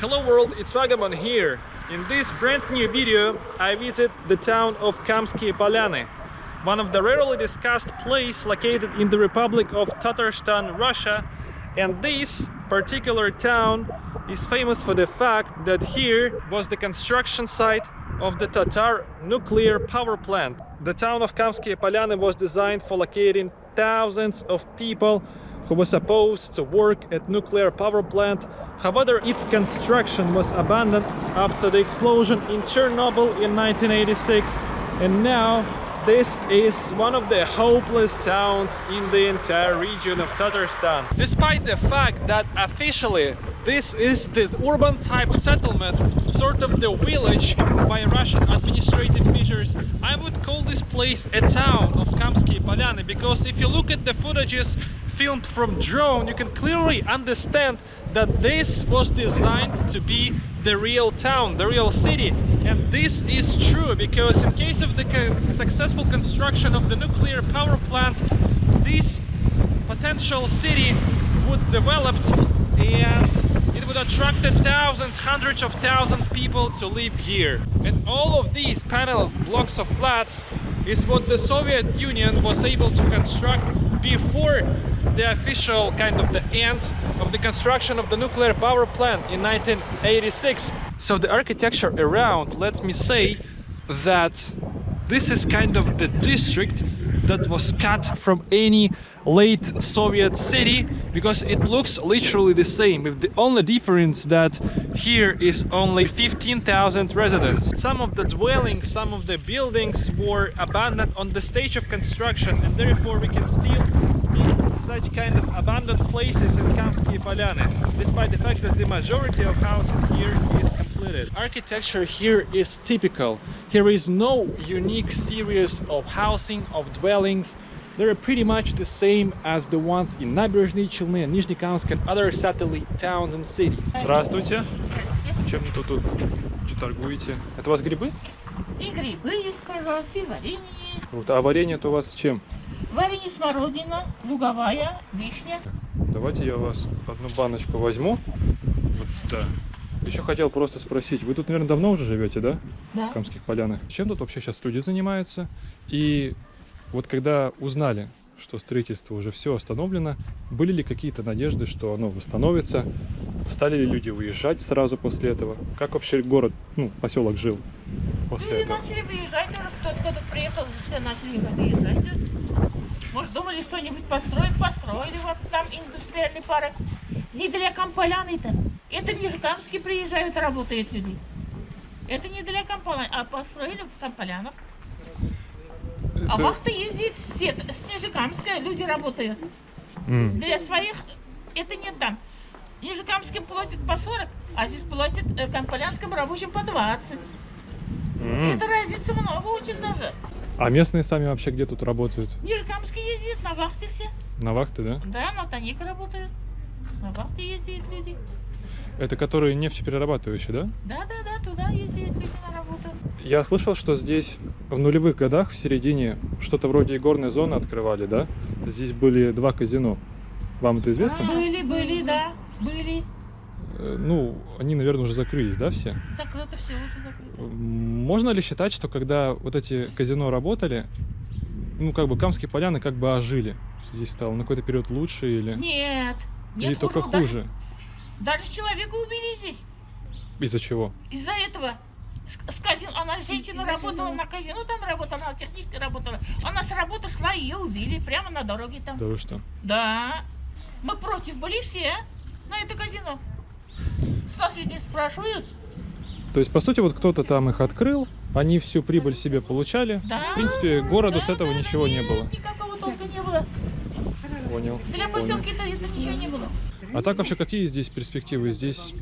Hello world, it's Vagabond here. In this brand new video I visit the town of Kamskiye Polyany, one of the rarely discussed places located in the Republic of Tatarstan, Russia. And this particular town is famous for the fact that here was the construction site of the Tatar Nuclear Power Plant. The town of Kamskiye Polyany was designed for locating thousands of people who were supposed to work at nuclear power plant. However, its construction was abandoned after the explosion in Chernobyl in 1986, and now this is one of the hopeless towns in the entire region of Tatarstan. Despite the fact that officially this is the urban type settlement, sort of the village by Russian administrative measures, I would call this place a town of Kamskiye Polyany, because if you look at the footages filmed from drone, you can clearly understand that this was designed to be the real town, the real city. And this is true because in case of the successful construction of the nuclear power plant, this potential city would develop and it would attract thousands, hundreds of thousands people to live here. And all of these panel blocks of flats is what the Soviet Union was able to construct before the official kind of the end of the construction of the nuclear power plant in 1986. So the architecture around, let me say that this is kind of the district that was cut from any late Soviet city, because it looks literally the same, with the only difference that here is only 15,000 residents. Some of the dwellings, some of the buildings were abandoned on the stage of construction, and therefore we can still meet such kind of abandoned places in Kamskiye Polyany, despite the fact that the majority of housing here is completed. Architecture here is typical. Here is no unique series of housing, of dwellings. They are pretty much the same as the ones in Набережные Челны, Нижнекамск and other satellite towns and cities. Здравствуйте. Чем тут что торгуете? Это у вас грибы? И грибы есть, пожалуйста, и варенье есть. А варенье-то у вас с чем? Варенье смородина, луговая, вишня. Давайте я у вас одну баночку возьму. Вот, да. Еще хотел просто спросить, вы тут, наверное, давно уже живете, да? Да. В Камских Полянах. Чем тут вообще сейчас люди занимаются? И вот когда узнали, что строительство уже все остановлено, были ли какие-то надежды, что оно восстановится? Стали ли люди уезжать сразу после этого? Как вообще город, поселок жил после этого? Начали выезжать, уже кто-то приехал, все начали выезжать. Может, думали, что-нибудь построить, построили вот там индустриальный парк. Не для Камполяны-то. Это Нижекамске приезжают, работают люди. Это не для Камполян, а построили в Камполянах. А вахта ездит с Нижекамска, люди работают. Для своих это не там. Нижекамским платят по 40, а здесь платят камполянским рабочим по 20. Это разница много очень даже. А местные сами вообще где тут работают? Нижекамске ездят, на вахте все. На вахты, да? Да, на Таник работают. На вахте ездят люди. Это которые нефтеперерабатывающие, да? Да, туда ездят люди на работу. Я слышал, что здесь в нулевых годах в середине что-то вроде игорной зоны открывали, да? Здесь были 2 казино. Вам это известно? Были, да, были. Они, наверное, уже закрылись, да, все? Закрыто, все уже закрыто. Можно ли считать, что когда вот эти казино работали, Камские Поляны ожили? Здесь стало на какой-то период лучше или... Нет, или только хуже? Даже человека убили здесь. Из-за чего? Из-за этого. С казино, женщина работала на казино, там работала, она технически работала. Она с работы шла, ее убили прямо на дороге там. Да вы что? Да. Мы против были все на это казино. С нас ведь не спрашивают. То есть, по сути, вот кто-то там их открыл, они всю прибыль себе получали. Да, в принципе, городу с этого ничего не было. Никакого толка не было. Понял. Для поселки-то это ничего не было. А так вообще какие здесь перспективы? Здесь,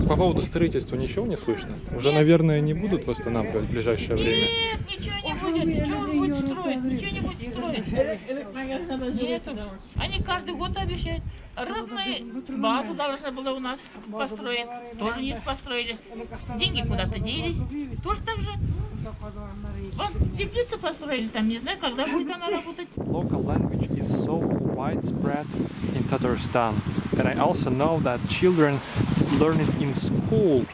по поводу строительства ничего не слышно? Уже, Нет. Наверное, не будут восстанавливать в ближайшее время? Нет, ничего не будет. Ничего не будет строить, ничего не будет строить. Нету. Они каждый год обещают. Рыбная база должна была у нас построить. Тоже не построили. Деньги куда-то делись. Тоже так же. Вот теплицу построили там, не знаю, когда будет она работать. Local language is so widespread in Tatarstan, and I also know that children learn it in school.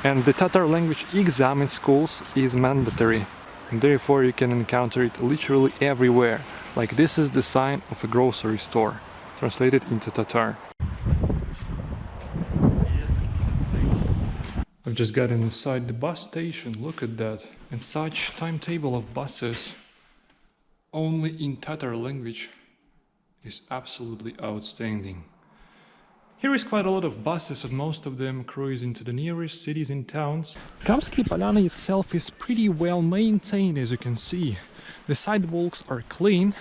And the Tatar language exam in schools is mandatory. And therefore you can encounter it literally everywhere. Like this is the sign of a grocery store, translated into Tatar. I've just gotten inside the bus station, look at that. And such timetable of buses, only in Tatar language, is absolutely outstanding. Here is quite a lot of buses, and most of them cruise into the nearest cities and towns. Kamskiye Polyany itself is pretty well maintained, as you can see. The sidewalks are clean,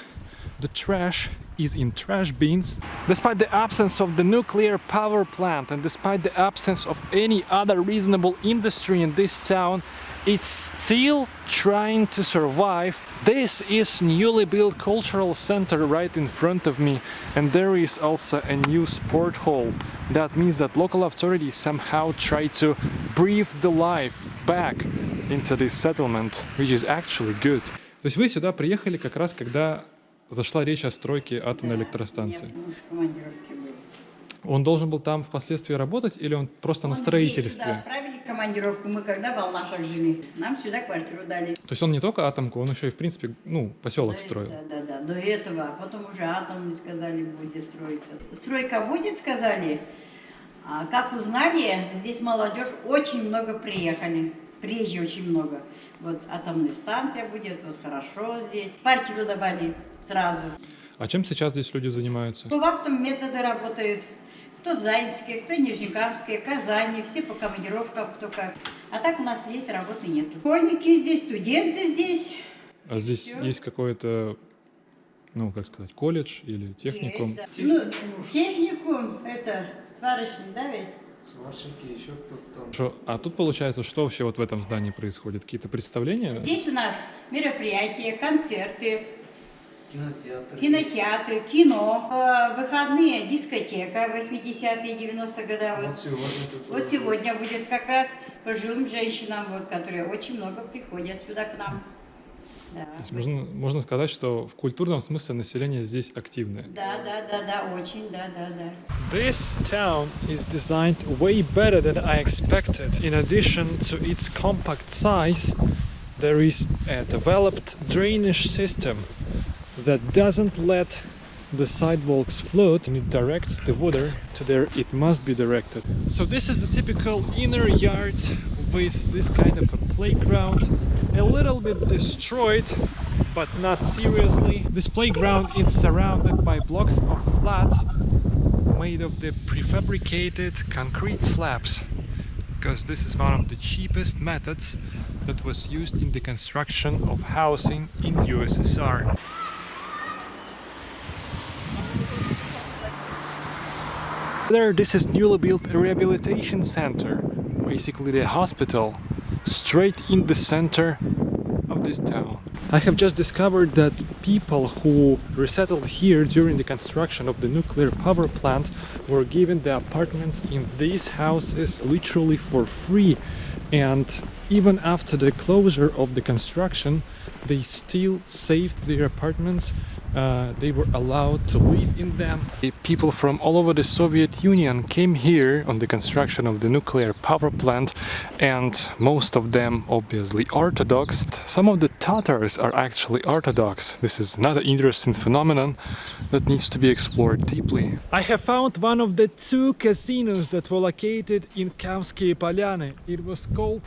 the trash is in trash bins. Despite the absence of the nuclear power plant and despite the absence of any other reasonable industry in this town, it's still trying to survive. This is newly built cultural center right in front of me, and there is also a new sport hall. That means that local authorities somehow try to breathe the life back into this settlement, which is actually good. То есть вы сюда приехали как раз, когда зашла речь о стройке атомной электростанции? Нет, муж в командировке был. Он должен был там впоследствии работать или он просто на строительстве? Здесь сюда отправили командировку, мы когда в Алмашах жили, нам сюда квартиру дали. То есть он не только атомку, он еще и в принципе, ну, поселок строил. Да, до этого, а потом уже атом не сказали, будет строиться. Стройка будет, сказали. А как узнали, здесь молодежь очень много приехали, приезжие очень много. Вот атомная станция будет, вот хорошо здесь. Квартиру давали сразу. А чем сейчас здесь люди занимаются? По вахтам методы работают. Кто в Заинске, кто в Нижнекамске, Казани, все по командировкам, кто как. А так у нас здесь работы нету. Школьники здесь, студенты здесь. А здесь Всё. есть какой-то, ну, как сказать, колледж или техникум? Есть, да. Ну, техникум, это сварочный, да, ведь? Сварщики, еще кто-то там. Хорошо. А тут получается, что вообще вот в этом здании происходит? Какие-то представления? Здесь у нас мероприятия, концерты, Кинотеатр. кинотеатры, кино, выходные дискотека 80-е, 90-е годы. Вот сегодня будет как раз пожилым женщинам, вот, которые очень много приходят сюда к нам. Да. То есть можно сказать, что в культурном смысле население здесь активное. Да, очень, да. This town is designed way better than I expected. In addition to its compact size, there is a developed drainage system that doesn't let the sidewalks float, and it directs the water to where it must be directed. So this is the typical inner yard with this kind of a playground, a little bit destroyed, but not seriously. This playground is surrounded by blocks of flats made of the prefabricated concrete slabs, because this is one of the cheapest methods that was used in the construction of housing in USSR. This is newly built rehabilitation center, basically the hospital, straight in the center of this town. I have just discovered that people who resettled here during the construction of the nuclear power plant were given the apartments in these houses literally for free, and even after the closure of the construction they still saved their apartments. They were allowed to live in them. People from all over the Soviet Union came here on the construction of the nuclear power plant, and most of them obviously Orthodox. Some of the Tatars are actually Orthodox. This is another interesting phenomenon that needs to be explored deeply. I have found one of the two casinos that were located in Kamskiye Polyany. It was called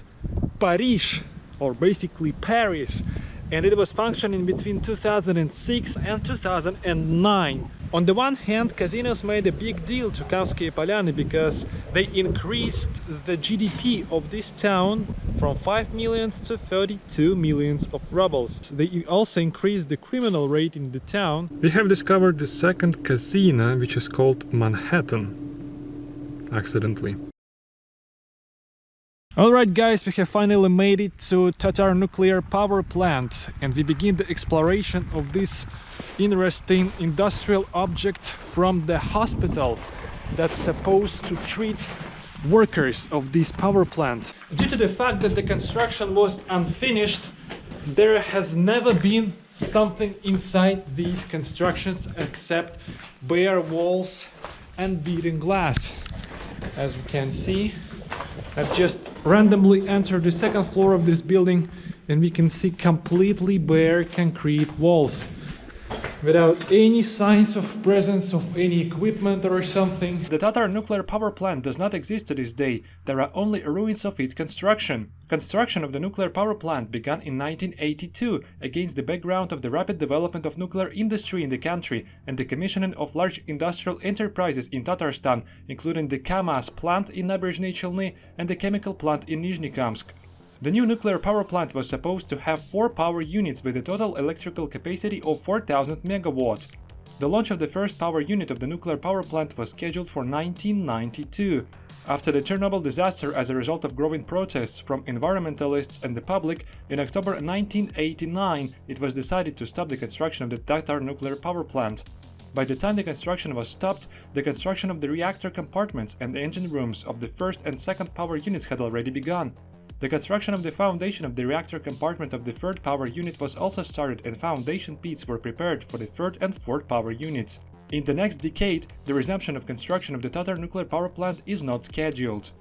Paris, or basically Paris, and it was functioning between 2006 and 2009. On the one hand, casinos made a big deal to Kamskiye Polyany because they increased the GDP of this town from 5 millions to 32 millions of rubles. They also increased the criminal rate in the town. We have discovered the second casino, which is called Manhattan, accidentally. Alright guys, we have finally made it to Tatar Nuclear Power Plant, and we begin the exploration of this interesting industrial object from the hospital that's supposed to treat workers of this power plant. Due to the fact that the construction was unfinished, there has never been something inside these constructions except bare walls and beaten glass. As you can see, I've just randomly entered the second floor of this building and we can see completely bare concrete walls without any signs of presence of any equipment or something. The Tatar Nuclear Power Plant does not exist to this day. There are only ruins of its construction. Construction of the nuclear power plant began in 1982 against the background of the rapid development of nuclear industry in the country and the commissioning of large industrial enterprises in Tatarstan, including the KAMAZ plant in Nabережные Челны and the chemical plant in Nizhny Kamsk. The new nuclear power plant was supposed to have 4 power units with a total electrical capacity of 4,000 megawatts. The launch of the first power unit of the nuclear power plant was scheduled for 1992. After the Chernobyl disaster as a result of growing protests from environmentalists and the public, in October 1989 it was decided to stop the construction of the Tatar nuclear power plant. By the time the construction was stopped, the construction of the reactor compartments and the engine rooms of the first and second power units had already begun. The construction of the foundation of the reactor compartment of the third power unit was also started and foundation pits were prepared for the third and fourth power units. In the next decade, the resumption of construction of the Tatar nuclear power plant is not scheduled.